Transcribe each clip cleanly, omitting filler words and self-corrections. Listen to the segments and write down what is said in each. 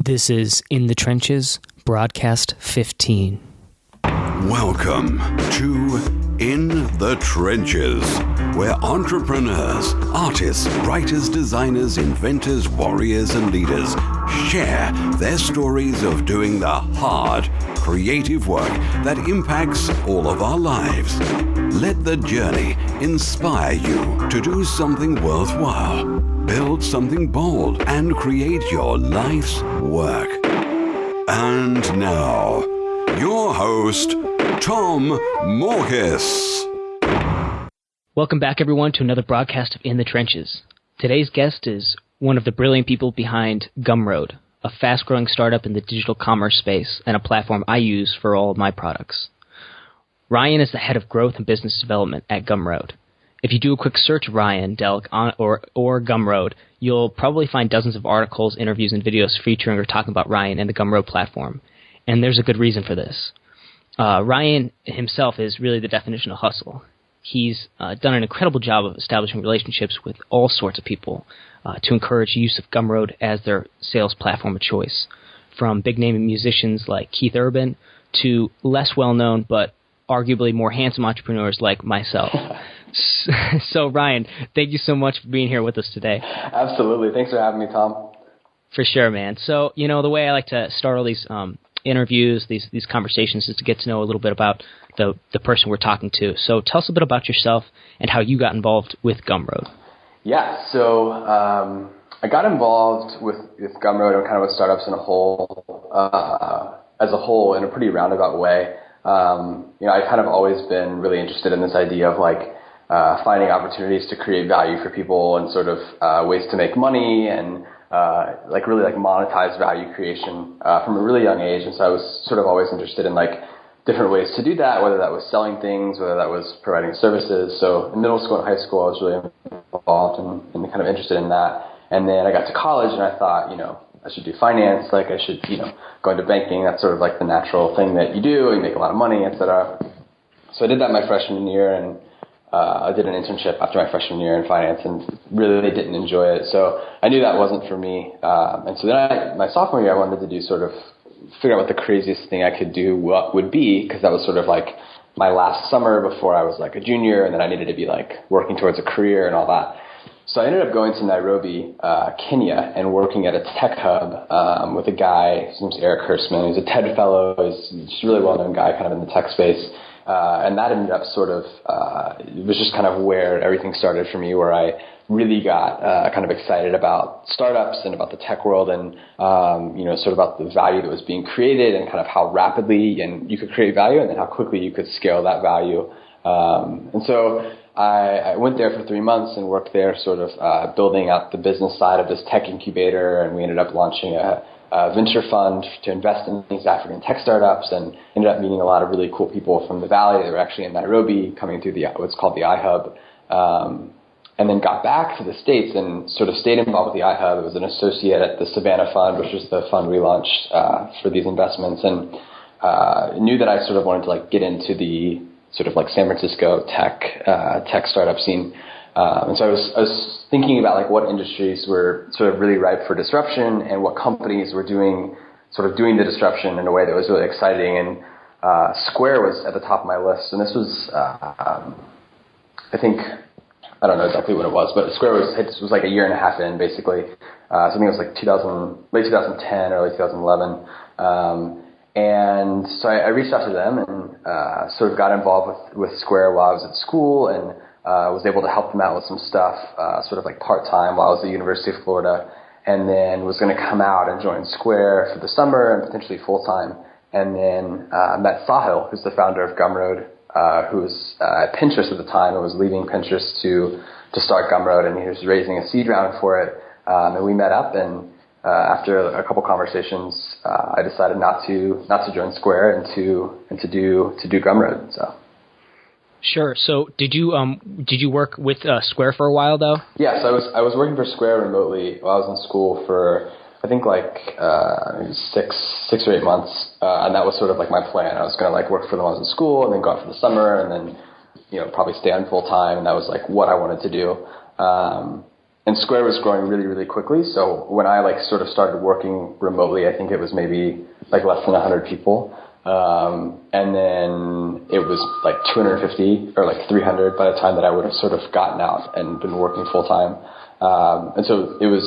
This is In the Trenches, broadcast 15. Welcome to In the Trenches, where entrepreneurs, artists, writers, designers, inventors, warriors, and leaders share their stories of doing the hard, creative work that impacts all of our lives. Let the journey inspire you to do something worthwhile, build something bold, and create your life's work. And now, your host, Tom Morkis. Welcome back, everyone, to another broadcast of In the Trenches. Today's guest is one of the brilliant people behind Gumroad, a fast-growing startup in the digital commerce space and a platform I use for all of my products. Ryan is the head of growth and business development at Gumroad. If you do a quick search Ryan Delk or Gumroad, you'll probably find dozens of articles, interviews, and videos featuring or talking about Ryan and the Gumroad platform. And there's a good reason for this. Ryan himself is really the definition of hustle. He's done an incredible job of establishing relationships with all sorts of people to encourage use of Gumroad as their sales platform of choice, from big-name musicians like Keith Urban to less well-known but arguably more handsome entrepreneurs like myself. So, Ryan, thank you so much for being here with us today. Absolutely. Thanks for having me, Tom. For sure, man. So, the way I like to start all these interviews, these conversations, is to get to know a little bit about the person we're talking to. So tell us a bit about yourself and how you got involved with Gumroad. Yeah, so I got involved with Gumroad and kind of with startups as a whole in a pretty roundabout way. I've kind of always been really interested in this idea of finding opportunities to create value for people and sort of ways to make money and really monetize value creation from a really young age. And so I was sort of always interested in different ways to do that, whether that was selling things, whether that was providing services. So in middle school and high school, I was really involved and kind of interested in that. And then I got to college and I thought, I should do finance, I should, go into banking. That's sort of the natural thing that you do, you make a lot of money, etc. So I did that my freshman year, and I did an internship after my freshman year in finance and really didn't enjoy it. So I knew that wasn't for me. And so then my sophomore year, I wanted to do figure out what the craziest thing I could do would be, because that was sort of my last summer before I was a junior, and then I needed to be working towards a career and all that. So I ended up going to Nairobi, Kenya, and working at a tech hub with a guy. His name's Eric Hirschman. He's a TED fellow. He's just a really well-known guy kind of in the tech space. And that ended up it was just kind of where everything started for me, where I really got kind of excited about startups and about the tech world and, sort of about the value that was being created and kind of how rapidly you could create value and then how quickly you could scale that value. And so I went there for 3 months and worked there sort of building out the business side of this tech incubator, and we ended up launching a venture fund to invest in these African tech startups, and ended up meeting a lot of really cool people from the Valley that were actually in Nairobi coming through what's called the iHub, and then got back to the States and sort of stayed involved with the iHub. I was an associate at the Savannah Fund, which was the fund we launched for these investments, and knew that I sort of wanted to get into the sort of San Francisco tech startup scene. And so I was thinking about what industries were sort of really ripe for disruption and what companies were doing the disruption in a way that was really exciting. And Square was at the top of my list. And this was, I don't know exactly what it was, but Square was a year and a half in, basically. So I think it was late 2010, early 2011. And so I reached out to them and sort of got involved with Square while I was at school, and was able to help them out with some stuff, sort of part-time while I was at the University of Florida, and then was going to come out and join Square for the summer and potentially full-time. And then met Sahil, who's the founder of Gumroad, who was at Pinterest at the time and was leaving Pinterest to start Gumroad, and he was raising a seed round for it. And we met up, and after a couple conversations, I decided not to join Square and to do Gumroad. So. Sure. So did you work with Square for a while though? Yes, I was working for Square remotely while I was in school for I think maybe 6 or 8 months, and that was sort of my plan. I was going to work for them while I was in school, and then go out for the summer, and then probably stay on full time, and that was what I wanted to do. and Square was growing really, really quickly. So when I like sort of started working remotely, I think it was maybe like less than 100 people. And then it was like 250 or like 300 by the time that I would have sort of gotten out and been working full time. And so it was,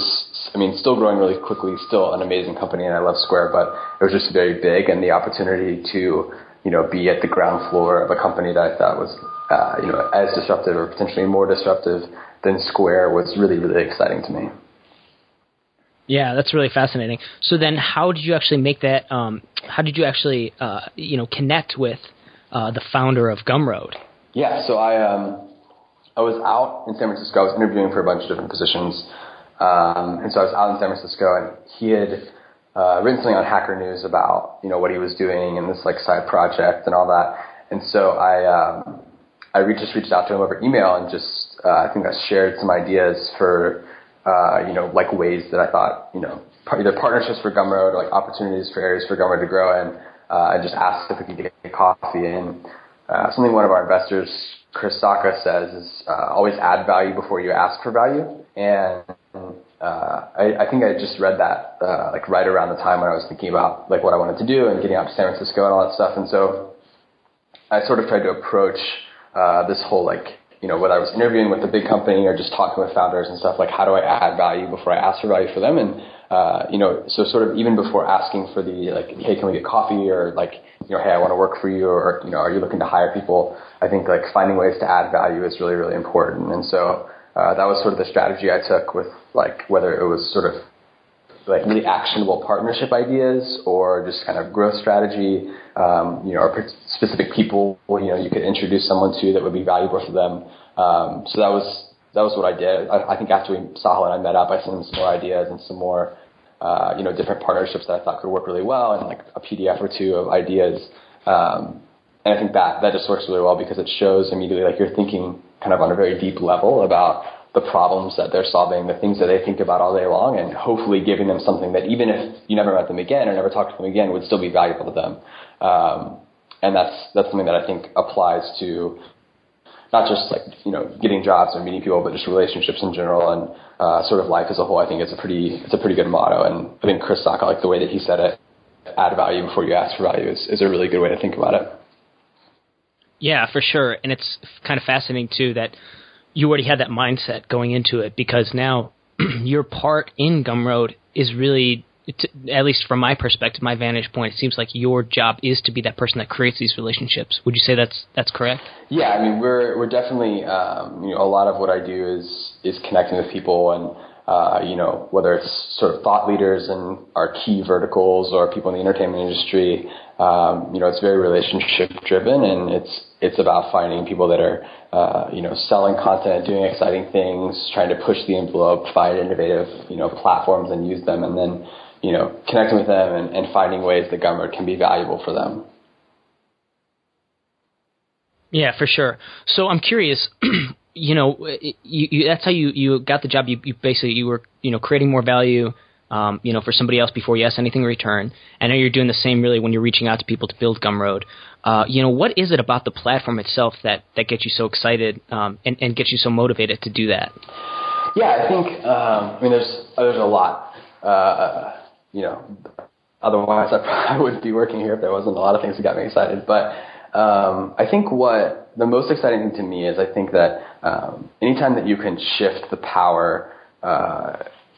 I mean, still growing really quickly, still an amazing company, and I love Square, but it was just very big, and the opportunity to, be at the ground floor of a company that I thought was, as disruptive or potentially more disruptive than Square was really, really exciting to me. Yeah, that's really fascinating. So then how did you actually make that, how did you actually, connect with the founder of Gumroad? Yeah, so I was out in San Francisco. I was interviewing for a bunch of different positions. And so I was out in San Francisco, and he had written something on Hacker News about, what he was doing and this like side project and all that. And so I just reached out to him over email and just, I think I shared some ideas for, like ways that I thought, either partnerships for Gumroad or like opportunities for areas for Gumroad to grow in. I just asked if we could get coffee. And something one of our investors, Chris Saka, says is always add value before you ask for value. And I think I just read that like right around the time when I was thinking about like what I wanted to do and getting out to San Francisco and all that stuff. And so I sort of tried to approach this whole like, whether I was interviewing with a big company or just talking with founders and stuff, like how do I add value before I ask for value for them? And, so sort of even before asking for the like, hey, can we get coffee, or like, hey, I want to work for you, or, are you looking to hire people? I think like finding ways to add value is really, really important. And so that was sort of the strategy I took with like whether it was sort of like really actionable partnership ideas or just kind of growth strategy, or specific people, you could introduce someone to that would be valuable for them. So that was what I did. I think after Sahil and I met up, I sent him some more ideas and some more, different partnerships that I thought could work really well, and like a PDF or two of ideas. And I think that just works really well because it shows immediately like you're thinking kind of on a very deep level about the problems that they're solving, the things that they think about all day long, and hopefully giving them something that even if you never met them again or never talked to them again would still be valuable to them. And that's something that I think applies to not just like, getting jobs or meeting people, but just relationships in general and sort of life as a whole. I think it's a pretty good motto. And I think Chris Saka, like the way that he said it, add value before you ask for value is a really good way to think about it. Yeah, for sure. And it's kind of fascinating too that you already had that mindset going into it, because now your part in Gumroad is really, at least from my perspective, my vantage point, it seems like your job is to be that person that creates these relationships. Would you say that's correct? Yeah, I mean, we're definitely, a lot of what I do is connecting with people, and whether it's sort of thought leaders in our key verticals or people in the entertainment industry, it's very relationship driven, and it's about finding people that are, selling content, doing exciting things, trying to push the envelope, find innovative, platforms and use them, and then, connecting with them and finding ways that Gumroad can be valuable for them. Yeah, for sure. So I'm curious, that's how you got the job. You were, creating more value, for somebody else before you asked anything in return. And now you're doing the same really when you're reaching out to people to build Gumroad. What is it about the platform itself that gets you so excited, and gets you so motivated to do that? Yeah, I think, there's a lot, otherwise I wouldn't be working here if there wasn't a lot of things that got me excited. But I think what the most exciting thing to me is I think that anytime that you can shift the power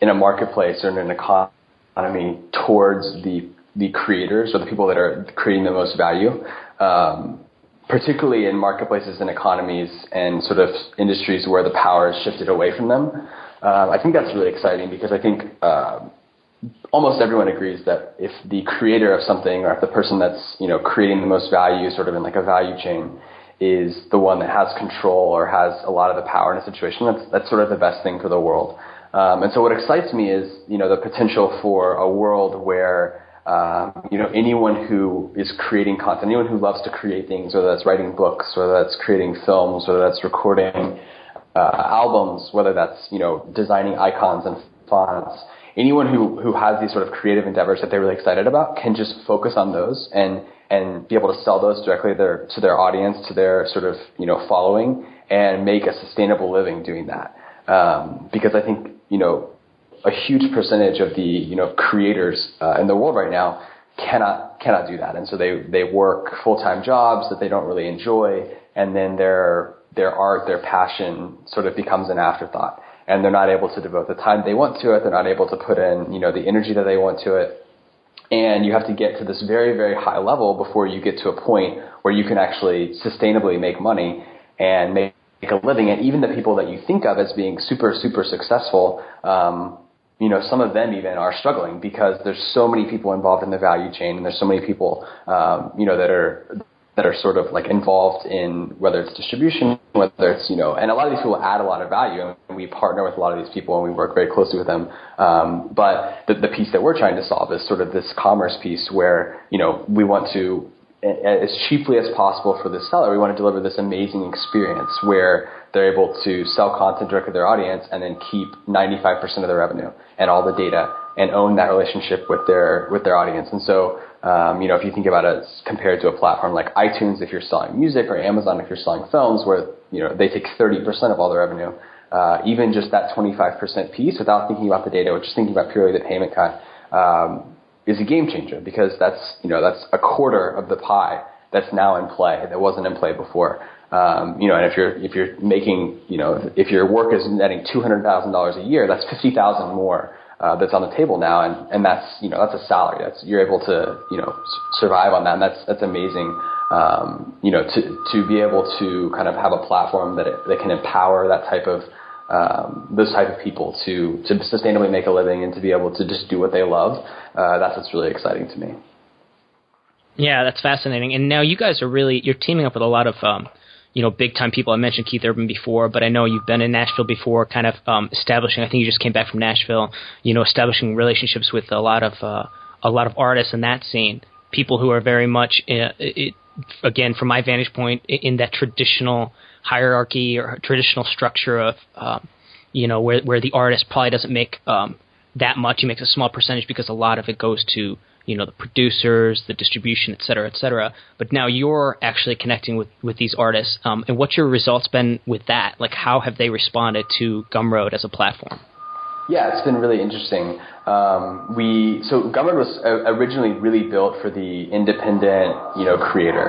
in a marketplace or in an economy towards the creators or the people that are creating the most value, particularly in marketplaces and economies and sort of industries where the power is shifted away from them, I think that's really exciting, because I think almost everyone agrees that if the creator of something, or if the person that's, creating the most value sort of in like a value chain, is the one that has control or has a lot of the power in a situation, that's sort of the best thing for the world. And so what excites me is, the potential for a world where, anyone who is creating content, anyone who loves to create things, whether that's writing books, whether that's creating films, whether that's recording albums, whether that's, designing icons and fonts, anyone who has these sort of creative endeavors that they're really excited about can just focus on those and be able to sell those directly to their audience, to their sort of, following, and make a sustainable living doing that. Because I think a huge percentage of the, creators in the world right now cannot do that. And so they work full-time jobs that they don't really enjoy. And then their art, their passion sort of becomes an afterthought. And they're not able to devote the time they want to it. They're not able to put in, the energy that they want to it. And you have to get to this very, very high level before you get to a point where you can actually sustainably make money and make a living. And even the people that you think of as being super, super successful, some of them even are struggling because there's so many people involved in the value chain, and there's so many people, that are sort of like involved in whether it's distribution, whether it's, and a lot of these people add a lot of value, and we partner with a lot of these people and we work very closely with them. But the piece that we're trying to solve is sort of this commerce piece where, we want to, as cheaply as possible for the seller, we want to deliver this amazing experience where they're able to sell content directly to their audience and then keep 95% of their revenue and all the data and own that relationship with their audience. And so, if you think about it compared to a platform like iTunes, if you're selling music, or Amazon, if you're selling films, where, they take 30% of all the revenue, even just that 25% piece without thinking about the data, or just thinking about purely the payment cut, is a game changer, because that's a quarter of the pie that's now in play that wasn't in play before. And if you're making, if your work is netting $200,000 a year, that's $50,000 more that's on the table now, and that's that's a salary. You're able to survive on that, and that's amazing. To be able to kind of have a platform that can empower that type of those type of people to sustainably make a living and to be able to just do what they love. That's what's really exciting to me. Yeah, that's fascinating. And now you guys you're teaming up with a lot of big time people. I mentioned Keith Urban before, but I know you've been in Nashville before, kind of establishing. I think you just came back from Nashville. Establishing relationships with a lot of artists in that scene. People who are very much, again, from my vantage point, in that traditional hierarchy or traditional structure of, where the artist probably doesn't make that much. He makes a small percentage because a lot of it goes to the producers, the distribution, et cetera, but now you're actually connecting with these artists. And what's your results been with that? Like, how have they responded to Gumroad as a platform? Yeah, it's been really interesting. So Gumroad was originally really built for the independent, creator.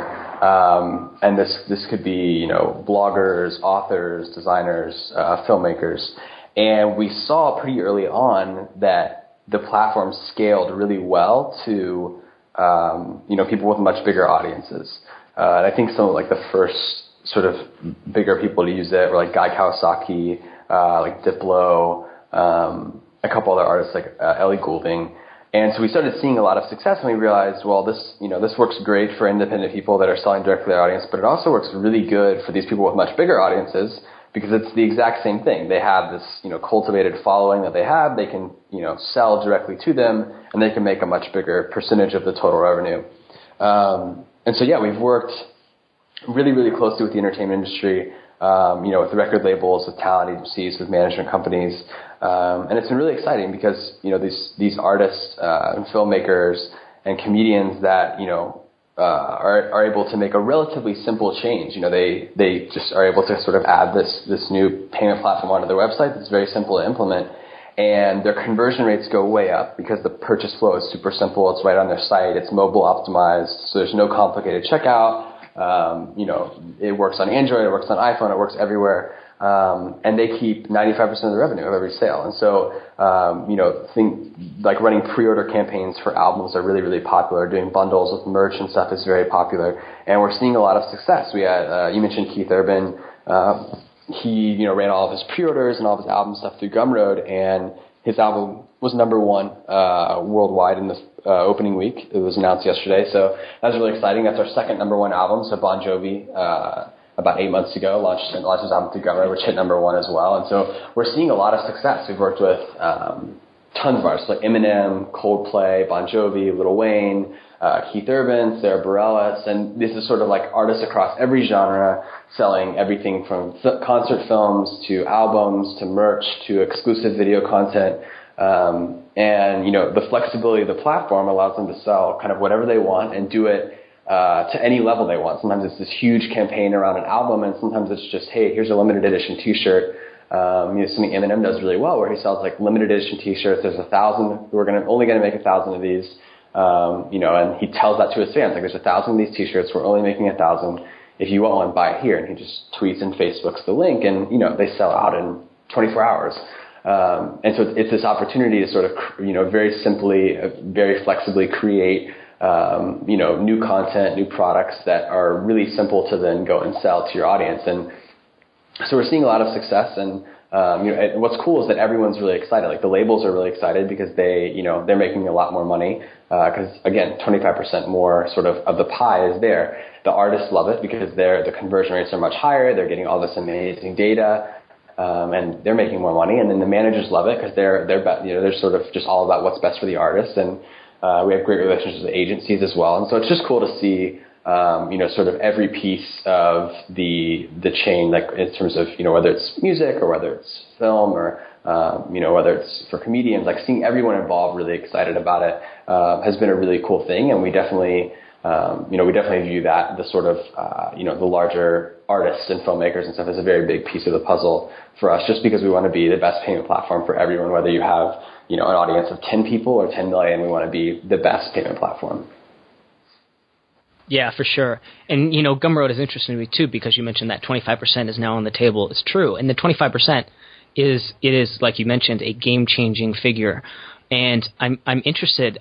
And this could be, bloggers, authors, designers, filmmakers. And we saw pretty early on that the platform scaled really well to, people with much bigger audiences. And I think some of like the first sort of bigger people to use it were like Guy Kawasaki, like Diplo, a couple other artists like Ellie Goulding. And so we started seeing a lot of success, and we realized, well, this works great for independent people that are selling directly to their audience, but it also works really good for these people with much bigger audiences, because it's the exact same thing. They have this, cultivated following that they have. They can, sell directly to them, and they can make a much bigger percentage of the total revenue. And so, yeah, we've worked really, really closely with the entertainment industry, with record labels, with talent agencies, with management companies. And it's been really exciting because, these artists and filmmakers and comedians that, are able to make a relatively simple change. They just are able to sort of add this new payment platform onto their website that's very simple to implement, and their conversion rates go way up because the purchase flow is super simple. It's right on their site. It's mobile optimized, so there's no complicated checkout. It works on Android, it works on iPhone, it works everywhere. And they keep 95% of the revenue of every sale. And so, like running pre-order campaigns for albums are really, really popular. Doing bundles with merch and stuff is very popular. And we're seeing a lot of success. We had, you mentioned Keith Urban. He, ran all of his pre-orders and all of his album stuff through Gumroad, and his album was number one, worldwide in the opening week. It was announced yesterday. So that was really exciting. That's our second number one album. So Bon Jovi, about 8 months ago, launched his album through Gumroad, which hit number one as well. And so we're seeing a lot of success. We've worked with tons of artists like Eminem, Coldplay, Bon Jovi, Lil Wayne, Keith Urban, Sarah Bareilles, and this is sort of like artists across every genre, selling everything from concert films to albums to merch to exclusive video content. And the flexibility of the platform allows them to sell kind of whatever they want and do it to any level they want. Sometimes it's this huge campaign around an album, and sometimes it's just, hey, here's a limited edition T-shirt Something Eminem does really well, where he sells like limited edition T-shirts. There's 1,000. We're only going to make 1,000 of these. And he tells that to his fans, like, there's 1,000 of these T-shirts. We're only making 1,000. If you want one, buy it here. And he just tweets and Facebooks the link, and they sell out in 24 hours. And so it's this opportunity to sort of, very simply, very flexibly create, new content, new products that are really simple to then go and sell to your audience. And so we're seeing a lot of success. And and what's cool is that everyone's really excited. Like the labels are really excited because they're making a lot more money. Because again, 25% more sort of the pie is there. The artists love it because the conversion rates are much higher. They're getting all this amazing data. And they're making more money, and then the managers love it because they're sort of just all about what's best for the artist, and we have great relationships with agencies as well, and so it's just cool to see, sort of every piece of the chain, like in terms of whether it's music or whether it's film or whether it's for comedians, like seeing everyone involved really excited about it has been a really cool thing, and we definitely view that the sort of the larger artists and filmmakers and stuff is a very big piece of the puzzle for us, just because we want to be the best payment platform for everyone, whether you have an audience of 10 people or 10 million. We want to be the best payment platform. Yeah, for sure. And Gumroad is interesting to me too, because you mentioned that 25% is now on the table. It's true, and the 25% is like you mentioned, a game-changing figure. And I'm interested,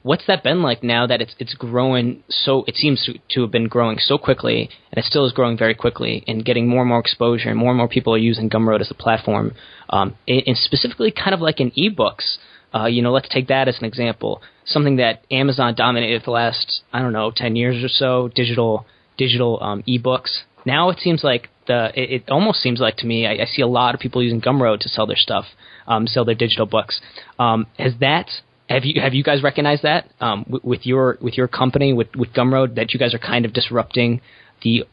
what's that been like now that it's growing so, it seems to have been growing so quickly, and it still is growing very quickly and getting more and more exposure, and more people are using Gumroad as a platform, and specifically kind of like in ebooks. Let's take that as an example. Something that Amazon dominated the last, 10 years or so, digital ebooks. Now it seems like it almost seems like to me, I see a lot of people using Gumroad to sell their stuff, sell their digital books. Have you guys recognized that with your company with Gumroad, that you guys are kind of disrupting the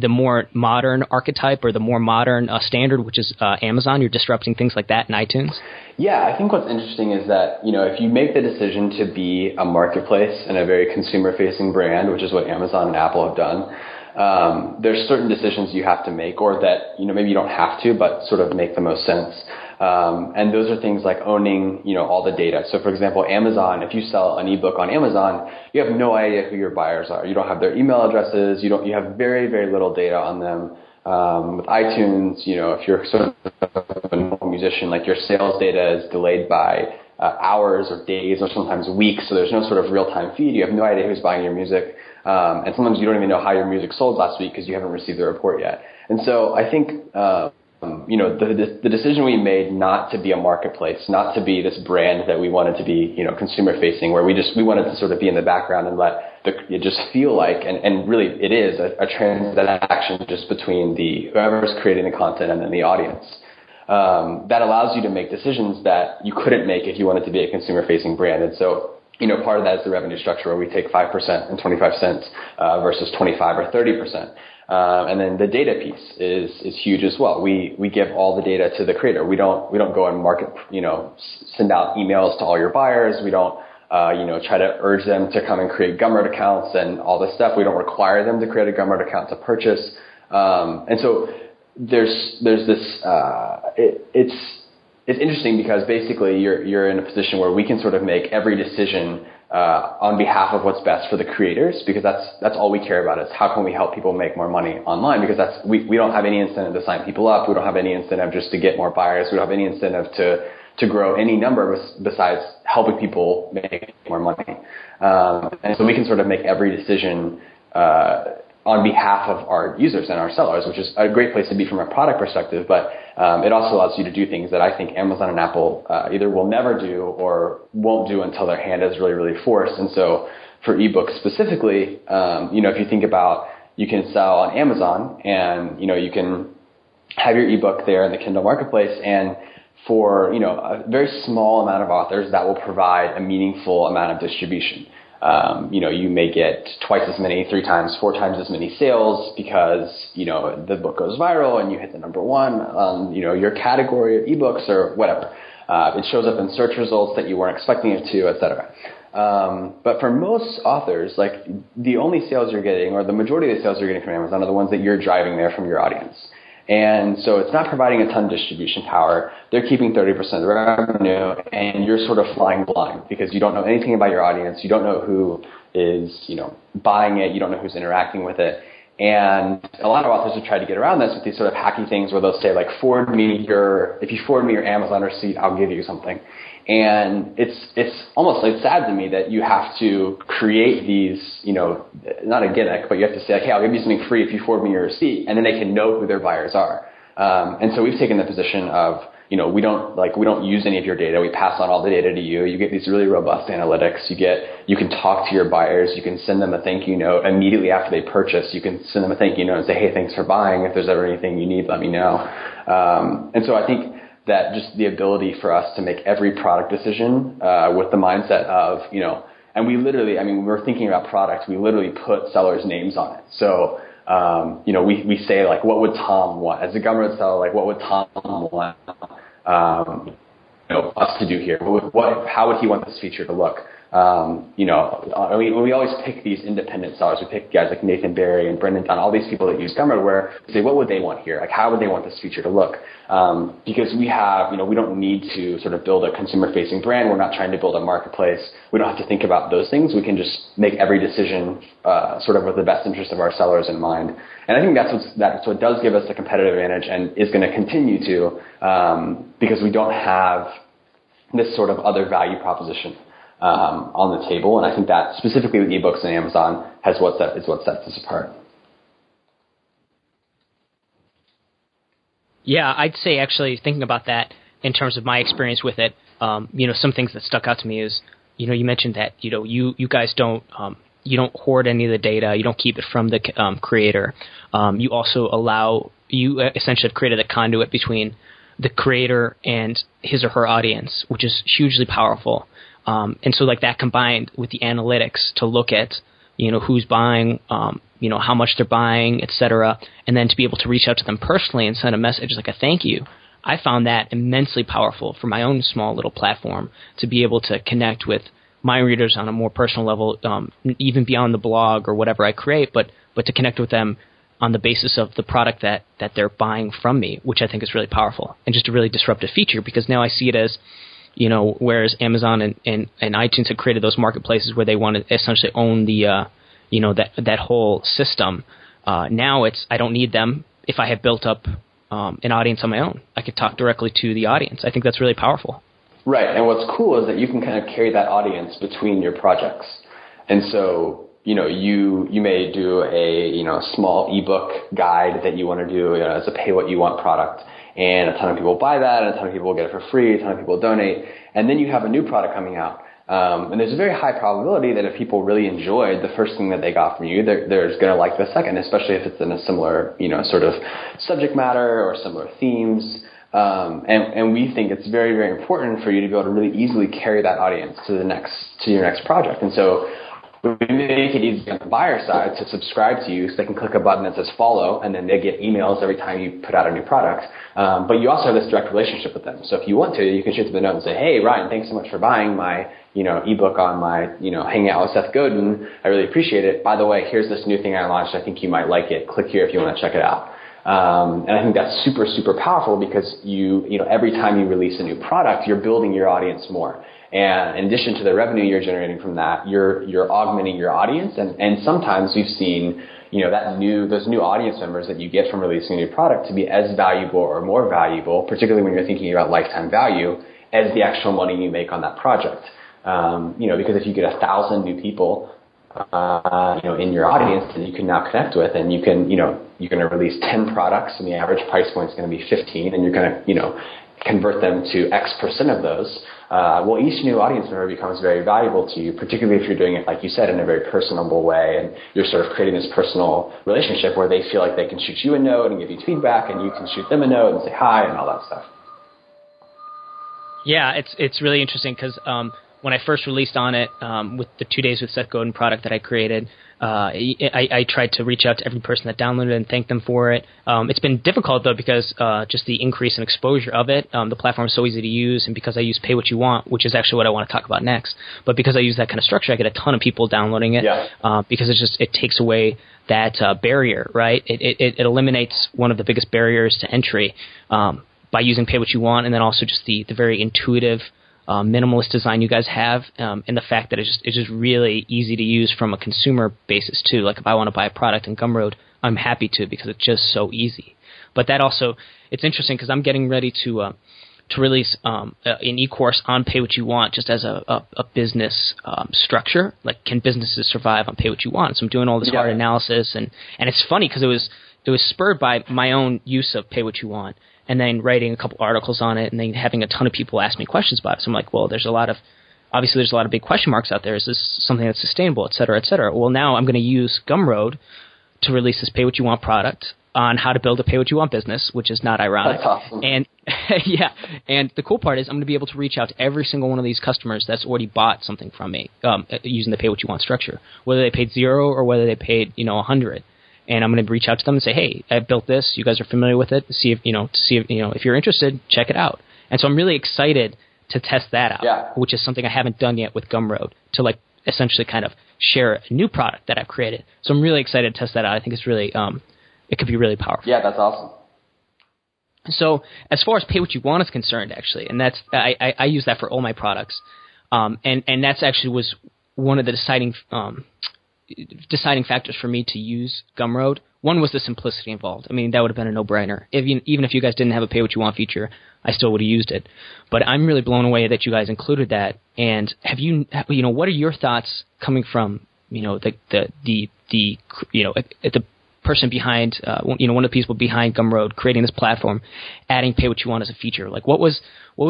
more modern archetype or the more modern standard, which is Amazon? You're disrupting things like that in iTunes? Yeah, I think what's interesting is that, if you make the decision to be a marketplace and a very consumer-facing brand, which is what Amazon and Apple have done, there's certain decisions you have to make, or that, maybe you don't have to, but sort of make the most sense. And those are things like owning, all the data. So for example, Amazon, if you sell an ebook on Amazon, you have no idea who your buyers are. You don't have their email addresses. You have very, very little data on them. With iTunes, if you're sort of a normal musician, like your sales data is delayed by hours or days or sometimes weeks. So there's no sort of real-time feed. You have no idea who's buying your music. And sometimes you don't even know how your music sold last week because you haven't received the report yet. And so I think, the decision we made not to be a marketplace, not to be this brand that we wanted to be, consumer facing, where we wanted to sort of be in the background and let it just feel like, and really it is a transaction just between whoever's creating the content and then the audience. That allows you to make decisions that you couldn't make if you wanted to be a consumer facing brand. And so, part of that is the revenue structure, where we take 5% and 25 cents versus 25 or 30%. And then the data piece is huge as well. We give all the data to the creator. We don't go and market, send out emails to all your buyers. We don't, try to urge them to come and create Gumroad accounts and all this stuff. We don't require them to create a Gumroad account to purchase. And so there's this, it's interesting because basically you're in a position where we can sort of make every decision on behalf of what's best for the creators, because that's all we care about is how can we help people make more money online, because we don't have any incentive to sign people up. We don't have any incentive just to get more buyers. We don't have any incentive to grow any number besides helping people make more money. And so we can sort of make every decision on behalf of our users and our sellers, which is a great place to be from a product perspective, but it also allows you to do things that I think Amazon and Apple either will never do or won't do until their hand is really, really forced. And so for ebooks specifically, if you think about, you can sell on Amazon and, you can have your ebook there in the Kindle marketplace, and for, a very small amount of authors, that will provide a meaningful amount of distribution. You may get twice as many, 3 times, 4 times as many sales because, the book goes viral and you hit the number 1 on, your category of ebooks or whatever. It shows up in search results that you weren't expecting it to, et cetera. But for most authors, like the only sales you're getting, or the majority of the sales you're getting from Amazon, are the ones that you're driving there from your audience. And so it's not providing a ton of distribution power. They're keeping 30% of the revenue, and you're sort of flying blind because you don't know anything about your audience. You don't know who is, buying it. You don't know who's interacting with it. And a lot of authors have tried to get around this with these sort of hacky things where they'll say, like, if you forward me your Amazon receipt, I'll give you something. And it's almost like sad to me that you have to create these, not a gimmick, but you have to say, like, hey, I'll give you something free if you forward me your receipt, and then they can know who their buyers are. And so we've taken the position of, we don't use any of your data. We pass on all the data to you. You get these really robust analytics. You can talk to your buyers. You can send them a thank you note immediately after they purchase. You can send them a thank you note and say, hey, thanks for buying. If there's ever anything you need, let me know. And so I think that just the ability for us to make every product decision with the mindset of, and we literally, when we're thinking about products, we literally put sellers' names on it. So, we say, like, what would Tom want? As a Gumroad seller, like, what would Tom want us to do here? How would he want this feature to look? We always pick these independent sellers. We pick guys like Nathan Barry and Brendan Dunn, all these people that use Gumroad, where we say, what would they want here? Like, how would they want this feature to look? Because we have, we don't need to sort of build a consumer-facing brand. We're not trying to build a marketplace. We don't have to think about those things. We can just make every decision sort of with the best interest of our sellers in mind. And I think that's what does give us a competitive advantage and is going to continue to because we don't have this sort of other value proposition on the table. And I think that specifically with ebooks and Amazon is what sets us apart. Yeah, I'd say actually thinking about that in terms of my experience with it, some things that stuck out to me is, you mentioned that, you guys don't hoard any of the data. You don't keep it from the creator. You also you essentially have created a conduit between the creator and his or her audience, which is hugely powerful. And so like that combined with the analytics to look at, who's buying, how much they're buying, et cetera, and then to be able to reach out to them personally and send a message like a thank you. I found that immensely powerful for my own small little platform to be able to connect with my readers on a more personal level, even beyond the blog or whatever I create, but to connect with them on the basis of the product that they're buying from me, which I think is really powerful and just a really disruptive feature because now I see it as, whereas Amazon and iTunes have created those marketplaces where they want to essentially own the, that whole system. Now I don't need them if I have built up an audience on my own. I could talk directly to the audience. I think that's really powerful. Right. And what's cool is that you can kind of carry that audience between your projects. And so, you may do a, small ebook guide that you want to do as a pay what you want product. And a ton of people buy that, and a ton of people will get it for free, a ton of people donate. And then you have a new product coming out. And there's a very high probability that if people really enjoyed the first thing that they got from you, they're going to like the second, especially if it's in a similar, sort of subject matter or similar themes. And we think it's very, very important for you to be able to really easily carry that audience to your next project. And so we make it easy on the buyer side to subscribe to you so they can click a button that says follow, and then they get emails every time you put out a new product. But you also have this direct relationship with them. So if you want to, you can shoot them a note and say, hey, Ryan, thanks so much for buying my, ebook on my, hanging out with Seth Godin. I really appreciate it. By the way, here's this new thing I launched. I think you might like it. Click here if you want to check it out. And I think that's super, super powerful because every time you release a new product, you're building your audience more. And in addition to the revenue you're generating from that, you're augmenting your audience. And sometimes we've seen, those new audience members that you get from releasing a new product to be as valuable or more valuable, particularly when you're thinking about lifetime value, as the actual money you make on that project. Because if you get 1,000 new people, in your audience that you can now connect with, and you're going to release 10 products and the average price point is going to be 15, and you're going to, convert them to X% of those. Each new audience member becomes very valuable to you, particularly if you're doing it, like you said, in a very personable way, and you're sort of creating this personal relationship where they feel like they can shoot you a note and give you feedback, and you can shoot them a note and say hi and all that stuff. Yeah, it's really interesting because when I first released on it with the 2 Days with Seth Godin product that I created, I tried to reach out to every person that downloaded it and thank them for it. It's been difficult, though, because just the increase in exposure of it. The platform is so easy to use, and because I use Pay What You Want, which is actually what I want to talk about next. But because I use that kind of structure, I get a ton of people downloading it because it takes away that barrier, right? It eliminates one of the biggest barriers to entry by using Pay What You Want, and then also just the very intuitive minimalist design you guys have, and the fact that it's just really easy to use from a consumer basis too. Like if I want to buy a product in Gumroad, I'm happy to because it's just so easy. But that also, it's interesting because I'm getting ready to release an e-course on Pay What You Want just as a business structure. Like, can businesses survive on Pay What You Want? So I'm doing all this hard analysis, and it's funny because it was spurred by my own use of Pay What You Want, and then writing a couple articles on it, and then having a ton of people ask me questions about it. So I'm like, well, there's a lot of big question marks out there. Is this something that's sustainable, et cetera, et cetera? Well, now I'm going to use Gumroad to release this Pay What You Want product on how to build a Pay What You Want business, which is not ironic. That's awesome. And and the cool part is I'm going to be able to reach out to every single one of these customers that's already bought something from me using the Pay What You Want structure, whether they paid $0 or whether they paid $100. And I'm going to reach out to them and say, hey, I built this. You guys are familiar with it. See if if you're interested, check it out. And so I'm really excited to test that out, which is something I haven't done yet with Gumroad, to essentially kind of share a new product that I've created. So I'm really excited to test that out. I think it's really it could be really powerful. Yeah, that's awesome. So as far as Pay What You Want is concerned, actually, and that's I use that for all my products, and that's actually was one of the deciding factors for me to use Gumroad. One was the simplicity involved. I mean, that would have been a no-brainer. Even if you guys didn't have a Pay What You Want feature, I still would have used it. But I'm really blown away that you guys included that. And what are your thoughts coming from the person behind one of the people behind Gumroad creating this platform, adding Pay What You Want as a feature? Like, what was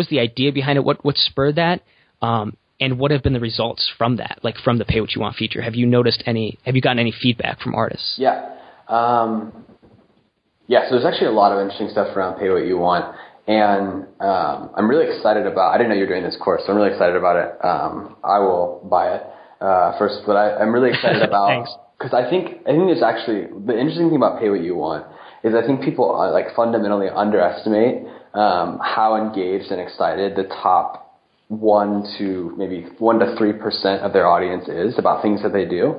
the idea behind it? What spurred that? And what have been the results from that, like from the Pay What You Want feature? Have you gotten any feedback from artists? Yeah. So there's actually a lot of interesting stuff around Pay What You Want. And I'm really excited about, I didn't know you were doing this course, so I'm really excited about it. I will buy it first, but I'm really excited about, because I think there's actually, the interesting thing about Pay What You Want is I think people fundamentally underestimate how engaged and excited the top 1 to 3% of their audience is about things that they do.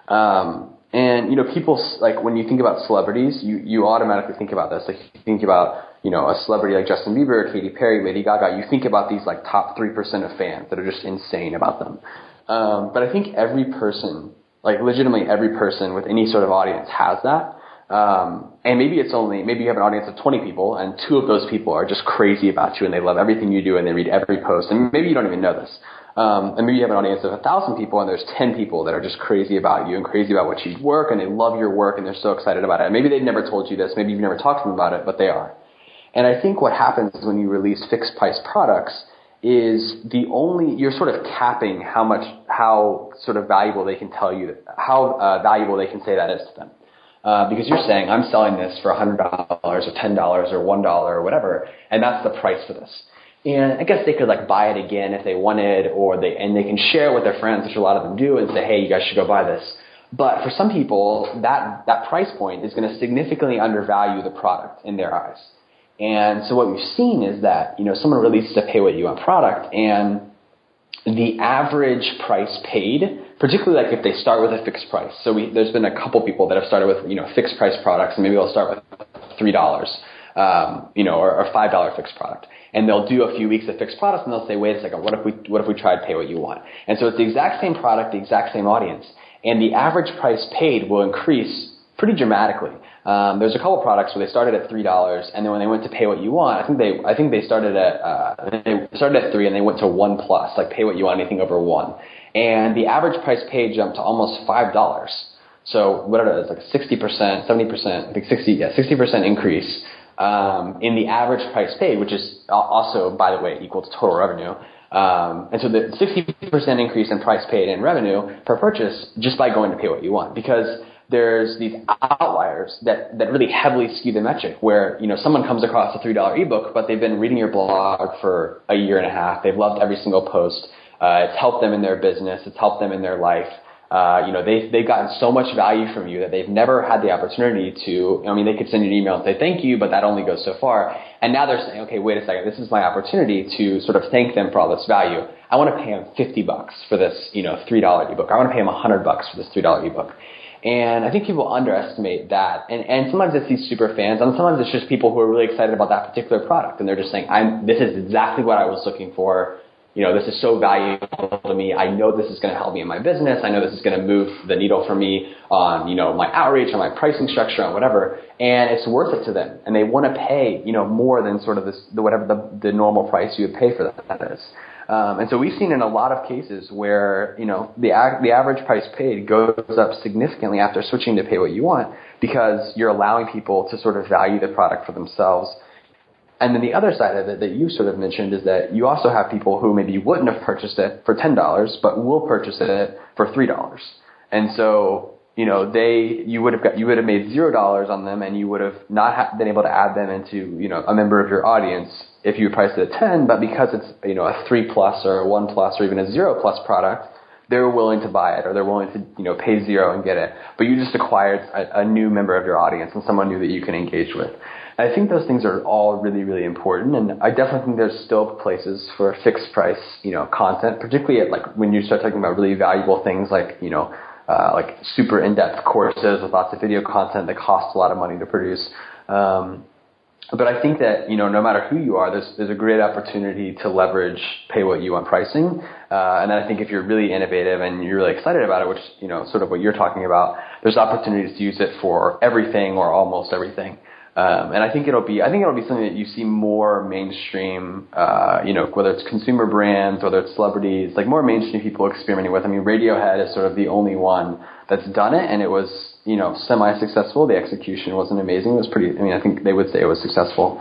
And people, when you think about celebrities, you automatically think about this. Like, you think about, a celebrity like Justin Bieber, Katy Perry, Lady Gaga, you think about these top 3% of fans that are just insane about them. But I think every person, legitimately every person with any sort of audience has that. And maybe you have an audience of 20 people and 2 of those people are just crazy about you and they love everything you do and they read every post, and maybe you don't even know this. And maybe you have an audience of 1,000 people and there's 10 people that are just crazy about you and crazy about what you work, and they love your work and they're so excited about it. And maybe they've never told you this, maybe you've never talked to them about it, but they are. And I think what happens when you release fixed price products is you're sort of capping how sort of valuable they can tell you, how valuable they can say that is to them. Because you're saying, I'm selling this for $100 or $10 or $1 or whatever, and that's the price for this. And I guess they could buy it again if they wanted, and they can share it with their friends, which a lot of them do, and say, hey, you guys should go buy this. But for some people, that price point is going to significantly undervalue the product in their eyes. And so what we've seen is that, someone releases a Pay What You Want product, and the average price paid, particularly if they start with a fixed price. So there's been a couple people that have started with, fixed price products, and maybe they'll start with $3, or a $5 fixed product. And they'll do a few weeks of fixed products, and they'll say, wait a second, what if we tried Pay What You Want? And so it's the exact same product, the exact same audience, and the average price paid will increase pretty dramatically. There's a couple products where they started at $3, and then when they went to Pay What You Want, I think they started at $3 and they went to $1+, Pay What You Want, anything over $1, and the average price paid jumped to almost $5. So what are those, 60%, 70%, I think 60% increase in the average price paid, which is also, by the way, equal to total revenue. And so the 60% increase in price paid and revenue per purchase just by going to Pay What You Want, because there's these outliers that really heavily skew the metric where, someone comes across a $3 ebook, but they've been reading your blog for a year and a half. They've loved every single post. It's helped them in their business. It's helped them in their life. they've gotten so much value from you that they've never had the opportunity to, they could send you an email and say thank you, but that only goes so far. And now they're saying, okay, wait a second, this is my opportunity to sort of thank them for all this value. I want to pay them $50 for this, $3 ebook. I want to pay them $100 for this $3 ebook. And I think people underestimate that. And sometimes it's these super fans, and sometimes it's just people who are really excited about that particular product. And they're just saying, this is exactly what I was looking for. This is so valuable to me. I know this is going to help me in my business. I know this is going to move the needle for me on, my outreach, on my pricing structure, on whatever. And it's worth it to them. And they want to pay, more than sort of whatever the normal price you would pay for that is. And so we've seen in a lot of cases where, the average price paid goes up significantly after switching to pay what you want, because you're allowing people to sort of value the product for themselves. And then the other side of it that you sort of mentioned is that you also have people who maybe wouldn't have purchased it for $10, but will purchase it for $3. And so, you would have made $0 on them, and you would have not been able to add them into, a member of your audience if you priced it at 10, but because it's, a 3+ or a 1+ or even a 0+ product, they're willing to buy it, or they're willing to, pay $0 and get it. But you just acquired a new member of your audience and someone new that you can engage with. I think those things are all really, really important, and I definitely think there's still places for fixed price, content, particularly at when you start talking about really valuable things like super in-depth courses with lots of video content that cost a lot of money to produce. But I think that, no matter who you are, there's a great opportunity to leverage pay what you want pricing. And then I think if you're really innovative and you're really excited about it, which, sort of what you're talking about, there's opportunities to use it for everything or almost everything. And I think it'll be something that you see more mainstream, whether it's consumer brands, whether it's celebrities, more mainstream people experimenting with. Radiohead is sort of the only one that's done it, and it was, semi-successful. The execution wasn't amazing. It was pretty, I think they would say it was successful,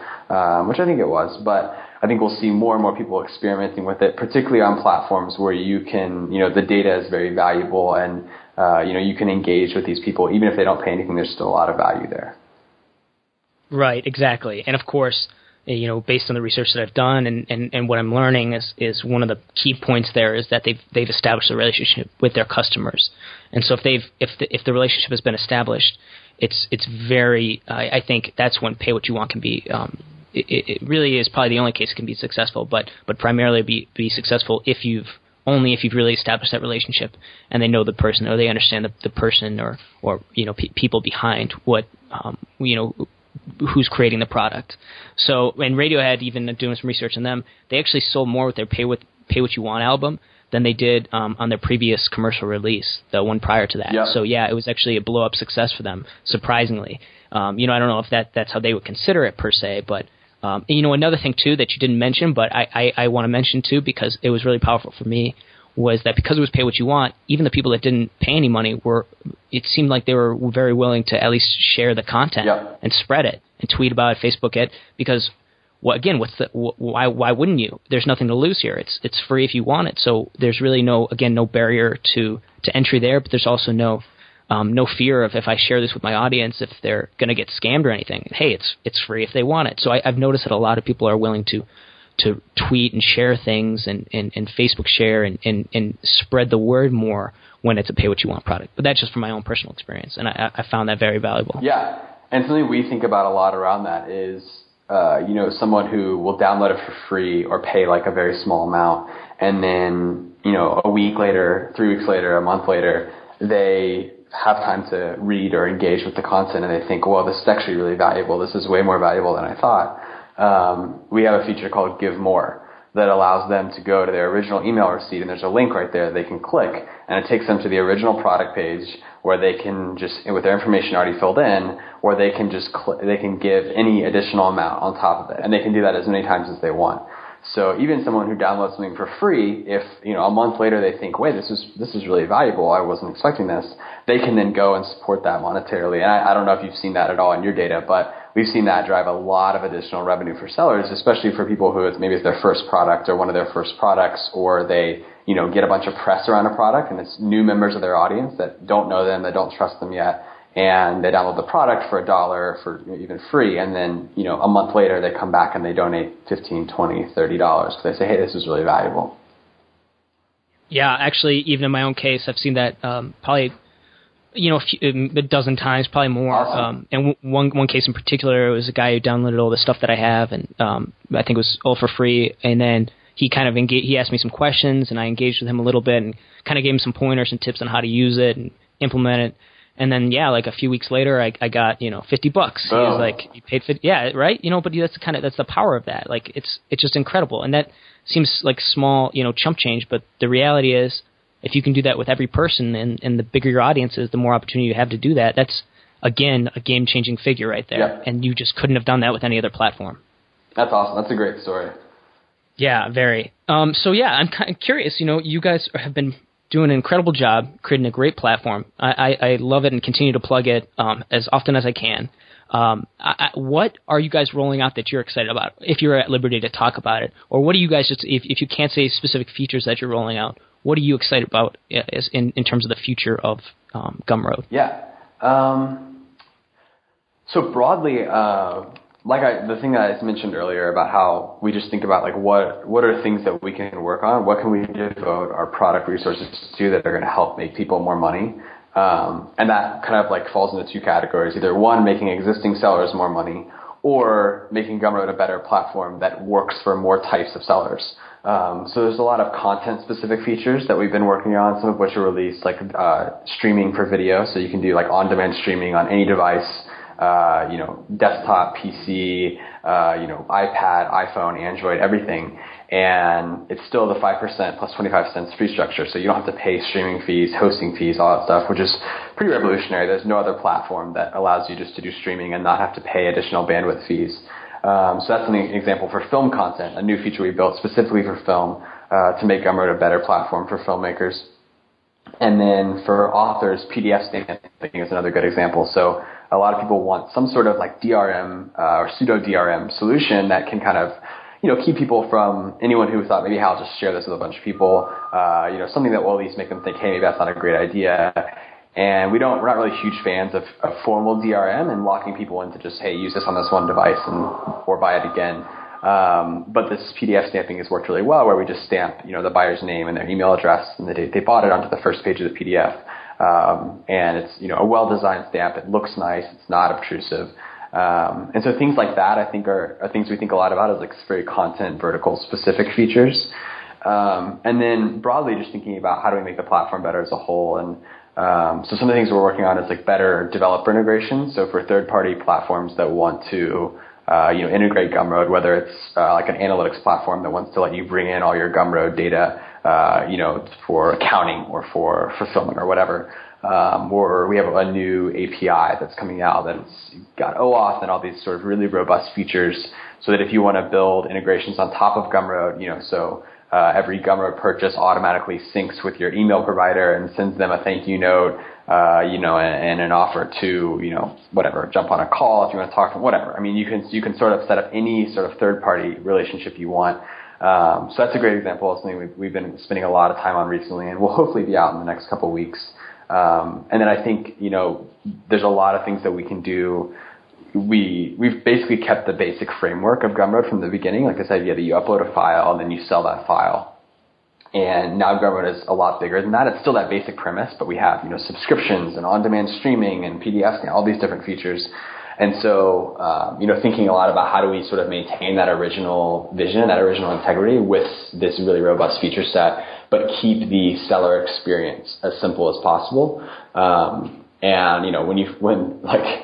which I think it was. But I think we'll see more and more people experimenting with it, particularly on platforms where you can, the data is very valuable, and, you can engage with these people. Even if they don't pay anything, there's still a lot of value there. Right, exactly. And of course, based on the research that I've done and what I'm learning is one of the key points there is that they've established a relationship with their customers. And so if the relationship has been established, it's very, I think that's when pay what you want can be, it really is probably the only case it can be successful, but primarily be successful if you've really established that relationship and they know the person, or they understand the person or people behind what, who's creating the product. So, and Radiohead, even doing some research on them, they actually sold more with their Pay What You Want album than they did on their previous commercial release, the one prior to that. Yeah. So yeah, it was actually a blow-up success for them, surprisingly. I don't know if that's how they would consider it per se, but another thing too that you didn't mention, but I want to mention too, because it was really powerful for me, was that because it was Pay What You Want, even the people that didn't pay any money it seemed like they were very willing to at least share the content and spread it and tweet about it, Facebook it, because why wouldn't you? There's nothing to lose here. It's free if you want it. So there's really no barrier to entry there, but there's also no fear of if I share this with my audience, if they're going to get scammed or anything. Hey, it's free if they want it. So I've noticed that a lot of people are willing to tweet and share things and Facebook share and spread the word more when it's a Pay What You Want product. But that's just from my own personal experience, and I found that very valuable. Yeah, and something we think about a lot around that is, someone who will download it for free or pay a very small amount, and then, a week later, 3 weeks later, a month later, they have time to read or engage with the content, and they think, well, this is actually really valuable. This is way more valuable than I thought. We have a feature called Give More that allows them to go to their original email receipt, and there's a link right there they can click, and it takes them to the original product page where they can just, with their information already filled in, or they can just they can give any additional amount on top of it, and they can do that as many times as they want. So even someone who downloads something for free, if a month later they think, wait, this is really valuable, I wasn't expecting this, they can then go and support that monetarily. And I don't know if you've seen that at all in your data, but we've seen that drive a lot of additional revenue for sellers, especially for people who maybe it's their first product or one of their first products, or they get a bunch of press around a product and it's new members of their audience that don't know them, that don't trust them yet, and they download the product for $1 for even free, and then a month later they come back and they donate $15, $20, $30 because they say, hey, this is really valuable. Yeah, actually, even in my own case, I've seen that probably a dozen times, probably more. Awesome. And one case in particular, it was a guy who downloaded all the stuff that I have, and I think it was all for free. And then he kind of he asked me some questions, and I engaged with him a little bit, and kind of gave him some pointers and tips on how to use it and implement it. And then like a few weeks later, I got $50. He was like, "You paid $50." Yeah, right. But that's the power of that. Like it's just incredible, and that seems like small chump change, but the reality is, if you can do that with every person, and the bigger your audience is, the more opportunity you have to do that. That's, again, a game-changing figure right there. Yeah. And you just couldn't have done that with any other platform. That's awesome. That's a great story. Yeah, very. So, yeah, I'm kind of curious. You guys have been doing an incredible job creating a great platform. I love it and continue to plug it as often as I can. What are you guys rolling out that you're excited about, if you're at liberty to talk about it? Or what do you guys, just if you can't say specific features that you're rolling out, what are you excited about in terms of the future of Gumroad? Yeah. So broadly, the thing that I mentioned earlier about how we just think about like what are things that we can work on, what can we devote our product resources to that are going to help make people more money, and that kind of like falls into two categories: either one, making existing sellers more money, or making Gumroad a better platform that works for more types of sellers. So there's a lot of content-specific features that we've been working on, some of which are released, like streaming for video, so you can do like on-demand streaming on any device, desktop, PC, iPad, iPhone, Android, everything. And it's still the 5% plus 25 cents fee structure, so you don't have to pay streaming fees, hosting fees, all that stuff, which is pretty revolutionary. There's no other platform that allows you just to do streaming and not have to pay additional bandwidth fees. So that's an example for film content, a new feature we built specifically for film to make Gumroad a better platform for filmmakers. And then for authors, PDF stamping is another good example. So a lot of people want some sort of like DRM or pseudo DRM solution that can kind of keep people from anyone who thought maybe I'll just share this with a bunch of people, something that will at least make them think, hey, maybe that's not a great idea. And we're not really huge fans of formal DRM and locking people into just, hey, use this on this one device or buy it again. But this PDF stamping has worked really well, where we just stamp, the buyer's name and their email address and the date they bought it onto the first page of the PDF. And it's, a well-designed stamp. It looks nice. It's not obtrusive. And so things like that, I think, are things we think a lot about as like very content vertical specific features. And then broadly just thinking about how do we make the platform better as a whole. And so some of the things we're working on is like better developer integration. So for third-party platforms that want to integrate Gumroad, whether it's like an analytics platform that wants to let you bring in all your Gumroad data, for accounting or for fulfillment or whatever. Or we have a new API that's coming out that's got OAuth and all these sort of really robust features, so that if you want to build integrations on top of Gumroad, every Gumroad purchase automatically syncs with your email provider and sends them a thank you note, and an offer to, whatever, jump on a call if you want to talk to them, whatever. I mean, you can sort of set up any sort of third-party relationship you want. So that's a great example of something we've been spending a lot of time on recently, and will hopefully be out in the next couple of weeks. And then I think, there's a lot of things that we can do. We've basically kept the basic framework of Gumroad from the beginning, like this idea that you upload a file and then you sell that file. And now Gumroad is a lot bigger than that. It's still that basic premise, but we have, subscriptions and on-demand streaming and PDFs and all these different features. And so, thinking a lot about how do we sort of maintain that original vision, that original integrity with this really robust feature set, but keep the seller experience as simple as possible. And, when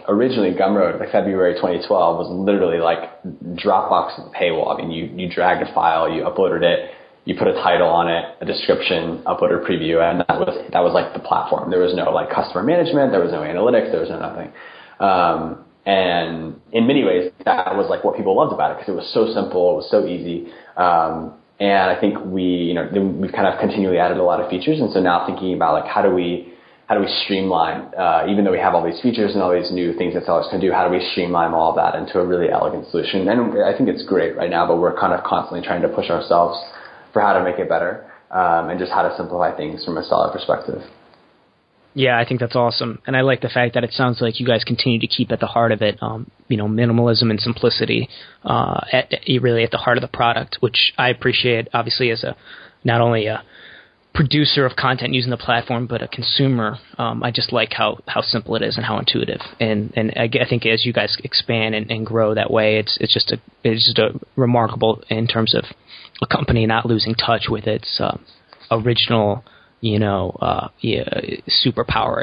originally Gumroad, like February 2012, was literally like Dropbox with a paywall. I mean, you dragged a file, you uploaded it, you put a title on it, a description, uploaded a preview, and that was like the platform. There was no like customer management, there was no analytics, there was no nothing. And in many ways, that was like what people loved about it, because it was so simple, it was so easy. And I think we've kind of continually added a lot of features. And so now thinking about like, how do we streamline, even though we have all these features and all these new things that sellers can do, how do we streamline all of that into a really elegant solution? And I think it's great right now, but we're kind of constantly trying to push ourselves for how to make it better, and just how to simplify things from a seller perspective. Yeah, I think that's awesome. And I like the fact that it sounds like you guys continue to keep at the heart of it, minimalism and simplicity, really at the heart of the product, which I appreciate, obviously, as not only a producer of content using the platform, but a consumer. I just like how simple it is and how intuitive. And I think as you guys expand and grow that way, it's just a remarkable in terms of a company not losing touch with its original, superpower,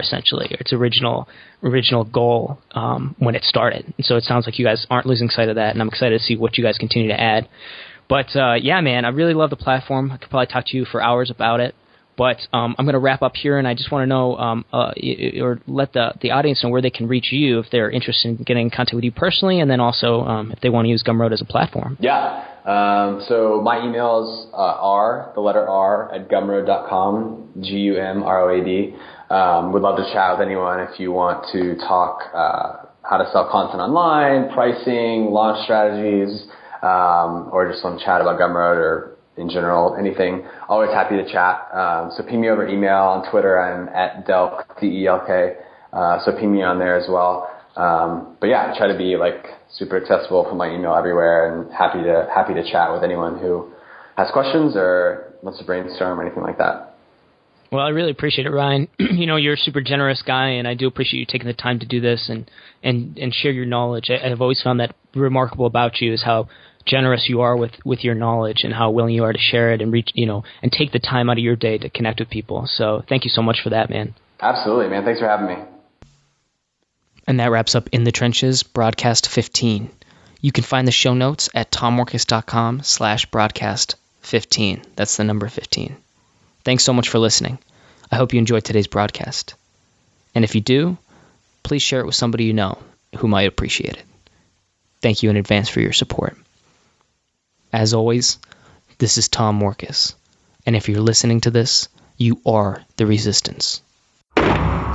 essentially, its original goal when it started. And so it sounds like you guys aren't losing sight of that, and I'm excited to see what you guys continue to add. But yeah, man, I really love the platform. I could probably talk to you for hours about it. But I'm going to wrap up here, and I just want to know, or let the audience know where they can reach you if they're interested in getting in contact with you personally, and then also if they want to use Gumroad as a platform. Yeah. So my emails are the letter R at gumroad.com, Gumroad. Would love to chat with anyone if you want to talk how to sell content online, pricing, launch strategies, or just want to chat about Gumroad or in general, anything. Always happy to chat. So ping me over email. On Twitter, I'm at Delk, D-E-L-K. So ping me on there as well. But yeah, I try to be super accessible for my email everywhere, and happy to chat with anyone who has questions or wants to brainstorm or anything like that. Well, I really appreciate it, Ryan. You're a super generous guy, and I do appreciate you taking the time to do this and share your knowledge. I've always found that remarkable about you is how generous you are with your knowledge and how willing you are to share it and reach, and take the time out of your day to connect with people. So thank you so much for that, man. Absolutely, man. Thanks for having me. And that wraps up In the Trenches, Broadcast 15. You can find the show notes at tommorkes.com/broadcast15. That's the number 15. Thanks so much for listening. I hope you enjoyed today's broadcast. And if you do, please share it with somebody you know who might appreciate it. Thank you in advance for your support. As always, this is Tom Morkes. And if you're listening to this, you are the resistance.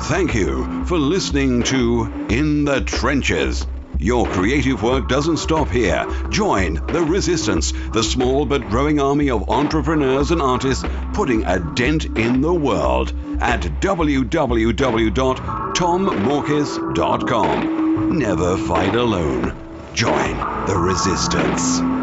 Thank you for listening to In the Trenches. Your creative work doesn't stop here. Join the resistance, the small but growing army of entrepreneurs and artists putting a dent in the world at www.tommorkes.com. Never fight alone. Join the resistance.